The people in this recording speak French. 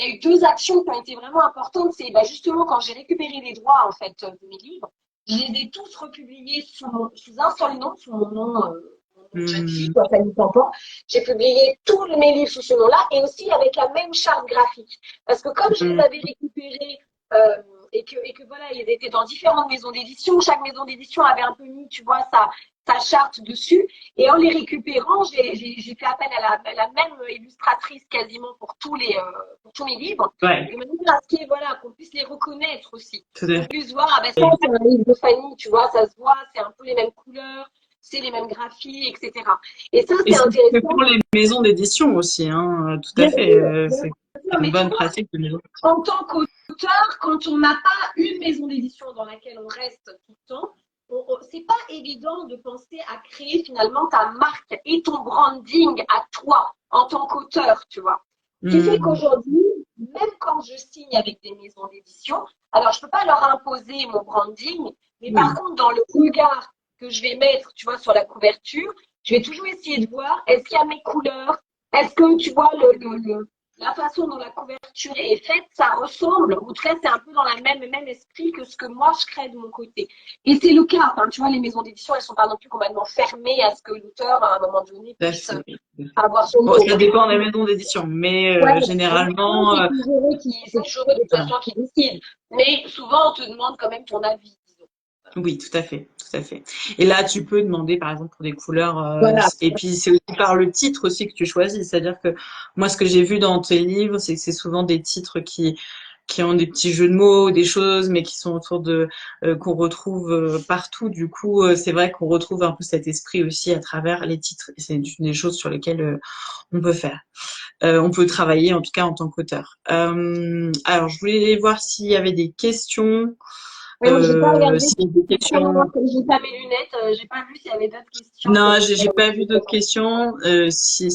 y a eu deux actions qui ont été vraiment importantes. C'est bah, justement quand j'ai récupéré les droits en fait de mes livres, je les ai tous republiés sous un seul nom, sous mon nom de jeune fille, Hmm. quoi, Fanny Campan. J'ai publié tous mes livres sous ce nom-là et aussi avec la même charte graphique. Parce que comme je les Hmm. avais récupérés euh, et que voilà, ils étaient dans différentes maisons d'édition, chaque maison d'édition avait un peu mis, tu vois, sa charte dessus. Et en les récupérant, j'ai fait appel à la même illustratrice quasiment pour tous mes livres, Ouais, de manière à ce voilà, qu'on puisse les reconnaître aussi. tout à Qu'on fait. puisse voir, ah ben ça c'est un livre de Fanny, tu vois, ça se voit, c'est un peu les mêmes couleurs, c'est les mêmes graphies, etc. Et ça Et c'est c'est que intéressant. pour les maisons d'édition aussi, hein, tout à Bien fait. sûr, bien C'est sûr, une mais tu bonne vois, pratique de maison. en tant qu'auteur, quand on n'a pas une maison d'édition dans laquelle on reste tout le temps, c'est pas évident de penser à créer finalement ta marque et ton branding à toi en tant qu'auteur, tu vois. Ce qui fait Hmm. qu'aujourd'hui, même quand je signe avec des maisons d'édition, alors je peux pas leur imposer mon branding, mais par Oui, contre, dans le regard que je vais mettre, tu vois, sur la couverture, je vais toujours essayer de voir est-ce qu'il y a mes couleurs, est-ce que tu vois la façon dont la couverture est faite, ça ressemble, ou en tout cas, c'est un peu dans le même esprit que ce que moi je crée de mon côté. Et c'est le cas, enfin, tu vois, les maisons d'édition, elles sont pas non plus complètement fermées à ce que l'auteur, à un moment donné, tout à puisse fait. avoir son Bon, mot. ça dépend des maisons d'édition, mais Ouais, honnêtement, généralement, c'est toujours eux de toute façon qui décident. Mais souvent, on te demande quand même ton avis, disons. oui, tout à fait, tout à fait. Et là, tu peux demander, par exemple, pour des couleurs, Voilà. et puis c'est aussi par le titre aussi que tu choisis. C'est-à-dire que moi, ce que j'ai vu dans tes livres, c'est que c'est souvent des titres qui ont des petits jeux de mots, des choses, mais qui sont autour de qu'on retrouve partout. Du coup, c'est vrai qu'on retrouve un peu cet esprit aussi à travers les titres. Et c'est une des choses sur lesquelles on peut faire. On peut travailler, en tout cas, en tant qu'auteur. Alors, je voulais voir s'il y avait des questions. Oui, moi, j'ai pas regardé S'il y a des comment, questions. comme j'ai pas mes lunettes, j'ai pas vu s'il y avait d'autres questions. Non, j'ai pas vu d'autres questions. Si